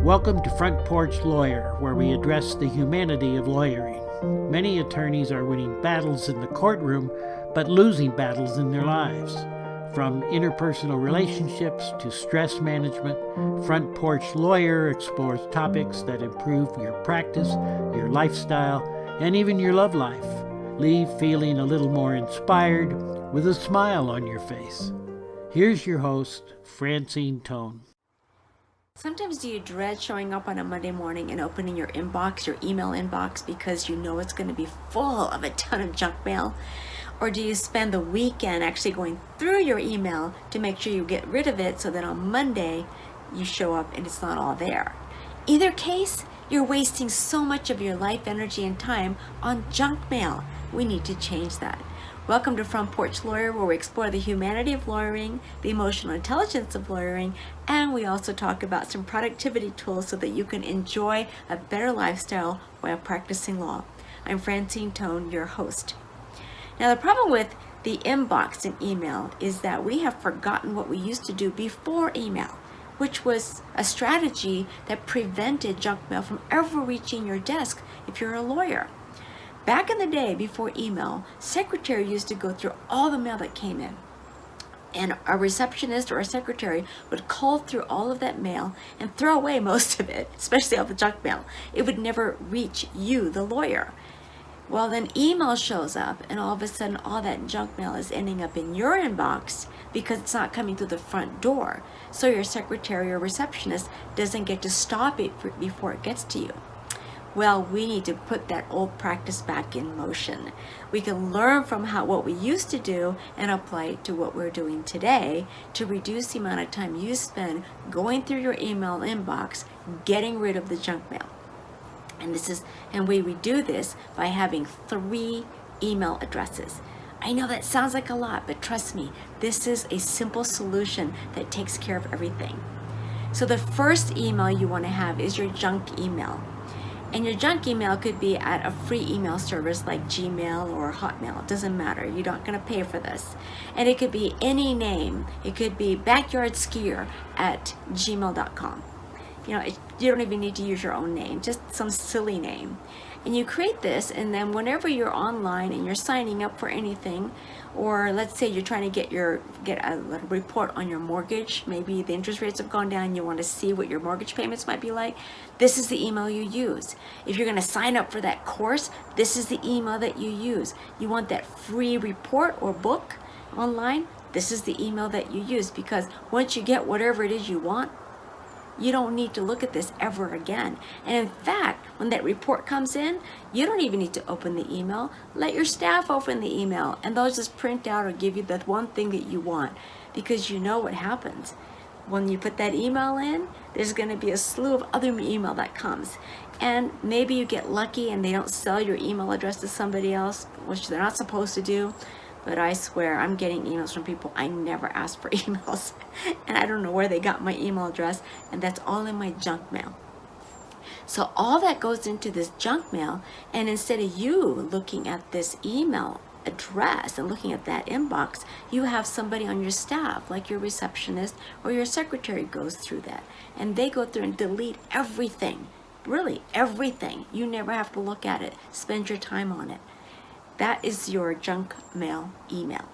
Welcome to Front Porch Lawyer, where we address the humanity of lawyering. Many attorneys are winning battles in the courtroom, but losing battles in their lives. From interpersonal relationships to stress management, Front Porch Lawyer explores topics that improve your practice, your lifestyle, and even your love life. Leave feeling a little more inspired with a smile on your face. Here's your host, Francine Tone. Sometimes do you dread showing up on a Monday morning and opening your inbox, your email inbox, because you know it's going to be full of a ton of junk mail? Or do you spend the weekend actually going through your email to make sure you get rid of it so that on Monday you show up and it's not all there? Either case, you're wasting so much of your life, energy, and time on junk mail. We need to change that. Welcome to Front Porch Lawyer, where we explore the humanity of lawyering, the emotional intelligence of lawyering, and we also talk about some productivity tools so that you can enjoy a better lifestyle while practicing law. I'm Francine Tone, your host. Now, the problem with the inbox in email is that we have forgotten what we used to do before email, which was a strategy that prevented junk mail from ever reaching your desk if you're a lawyer. Back in the day, before email, secretary used to go through all the mail that came in. And a receptionist or a secretary would cull through all of that mail and throw away most of it, especially all the junk mail. It would never reach you, the lawyer. Well, then email shows up, and all of a sudden, all that junk mail is ending up in your inbox because it's not coming through the front door. So your secretary or receptionist doesn't get to stop it before it gets to you. Well, we need to put that old practice back in motion. We can learn from what we used to do and apply it to what we're doing today to reduce the amount of time you spend going through your email inbox, getting rid of the junk mail. And we do this by having 3 email addresses. I know that sounds like a lot, but trust me, this is a simple solution that takes care of everything. So the first email you want to have is your junk email. And your junk email could be at a free email service like Gmail or Hotmail. It doesn't matter. You're not going to pay for this. And it could be any name. It could be backyardskier@gmail.com. You don't even need to use your own name, just some silly name. And you create this, and then whenever you're online and you're signing up for anything, or let's say you're trying to get a report on your mortgage, maybe the interest rates have gone down, you want to see what your mortgage payments might be like, this is the email you use. If you're going to sign up for that course, this is the email that you use. You want that free report or book online, this is the email that you use, because once you get whatever it is you want, you don't need to look at this ever again. And in fact, when that report comes in, you don't even need to open the email. Let your staff open the email, and they'll just print out or give you that one thing that you want, because you know what happens. When you put that email in, there's going to be a slew of other email that comes. And maybe you get lucky and they don't sell your email address to somebody else, which they're not supposed to do. But I swear, I'm getting emails from people I never asked for emails. And I don't know where they got my email address. And that's all in my junk mail. So all that goes into this junk mail. And instead of you looking at this email address and looking at that inbox, you have somebody on your staff, like your receptionist or your secretary, goes through that. And they go through and delete everything. Really, everything. You never have to look at it. Spend your time on it. That is your junk mail email.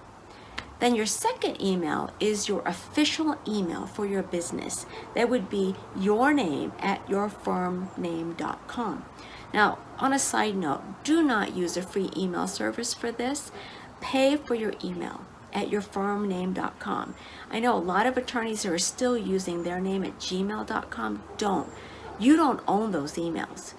Then your second email is your official email for your business. That would be your name at yourfirmname.com. Now, on a side note, do not use a free email service for this. Pay for your email at yourfirmname.com. I know a lot of attorneys who are still using their name at gmail.com. Don't. You don't own those emails.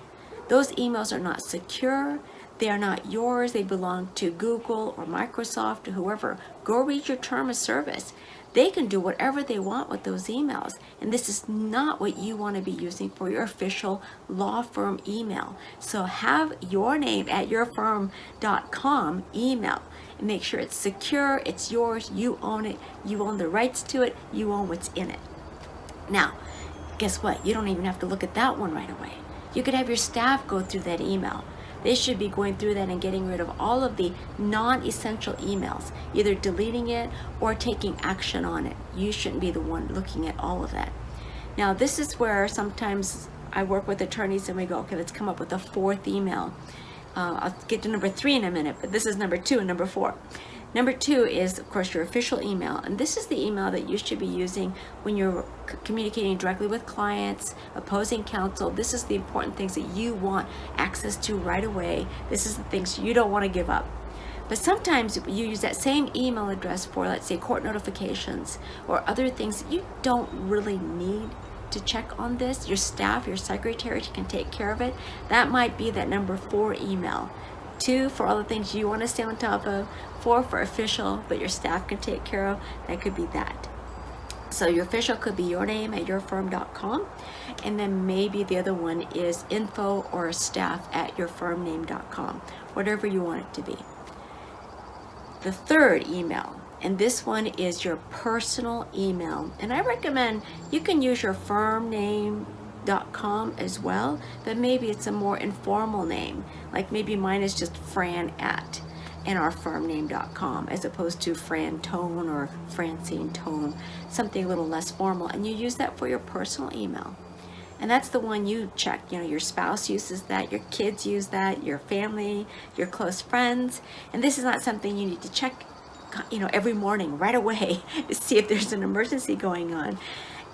Those emails are not secure. They are not yours. They belong to Google or Microsoft or whoever. Go read your term of service. They can do whatever they want with those emails. And this is not what you want to be using for your official law firm email. So have your name at yourfirm.com email. And make sure it's secure, it's yours, you own it, you own the rights to it, you own what's in it. Now, guess what? You don't even have to look at that one right away. You could have your staff go through that email. They should be going through that and getting rid of all of the non-essential emails, either deleting it or taking action on it. You shouldn't be the one looking at all of that. Now this is where sometimes I work with attorneys and we go, okay, let's come up with a fourth email. I'll get to number 3 in a minute, but this is number 2 and number 4. Number 2 is, of course, your official email. And this is the email that you should be using when you're communicating directly with clients, opposing counsel. This is the important things that you want access to right away. This is the things you don't want to give up. But sometimes you use that same email address for, let's say, court notifications or other things that you don't really need to check on this. Your staff, your secretary can take care of it. That might be that number 4 email. 2 for all the things you want to stay on top of. 4 for official, but your staff can take care of. That could be that. So your official could be your name at yourfirm.com, and then maybe the other one is info or staff at yourfirmname.com, whatever you want it to be. The 3rd email, and this one is your personal email, and I recommend you can use your firmname.com as well, but maybe it's a more informal name, like maybe mine is just Fran at ourfirmname.com as opposed to Fran Tone or Francine Tone, something a little less formal, and you use that for your personal email. And that's the one you check. You know, your spouse uses that, your kids use that, your family, your close friends. And this is not something you need to check, you know, every morning right away to see if there's an emergency going on.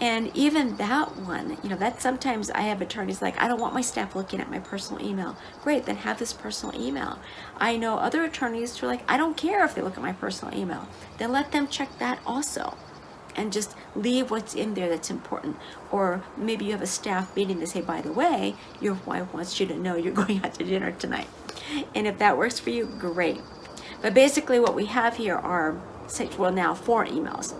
And even that one, you know, that sometimes I have attorneys like, I don't want my staff looking at my personal email. Great, then have this personal email. I know other attorneys who are like, I don't care if they look at my personal email. Then let them check that also. And just leave what's in there that's important. Or maybe you have a staff meeting to say, by the way, your wife wants you to know you're going out to dinner tonight. And if that works for you, great. But basically what we have here are, well, now 4 emails.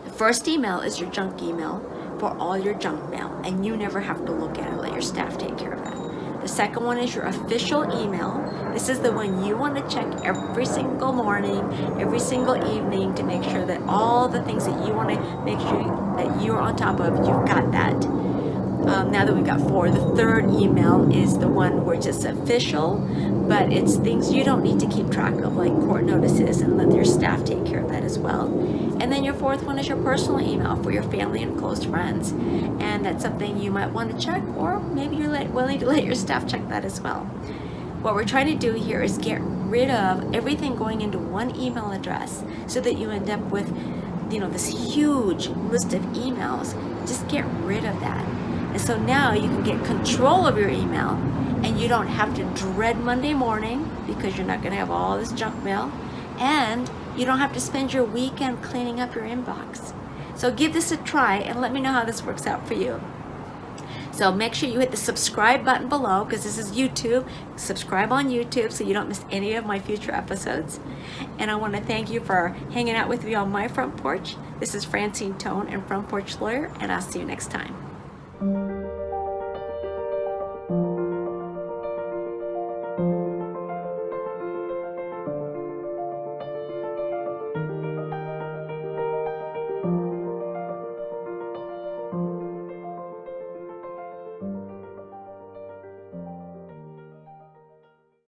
The first email is your junk email for all your junk mail, and you never have to look at it. Let your staff take care of that. The second one is your official email. This is the one you want to check every single morning, every single evening to make sure that all the things that you want to make sure that you're on top of, you've got that. Now that we've got 4, the 3rd email is the one where it's just official, but it's things you don't need to keep track of, like court notices, and let your staff take care of that as well. And then your 4th one is your personal email for your family and close friends. And that's something you might want to check, or maybe you're willing to let your staff check that as well. What we're trying to do here is get rid of everything going into one email address so that you end up with, you know, this huge list of emails. Just get rid of that. And so now you can get control of your email, and you don't have to dread Monday morning because you're not going to have all this junk mail, and you don't have to spend your weekend cleaning up your inbox. So give this a try and let me know how this works out for you. So make sure you hit the subscribe button below, because this is YouTube. Subscribe on YouTube so you don't miss any of my future episodes. And I want to thank you for hanging out with me on my front porch. This is Francine Tone and Front Porch Lawyer, and I'll see you next time.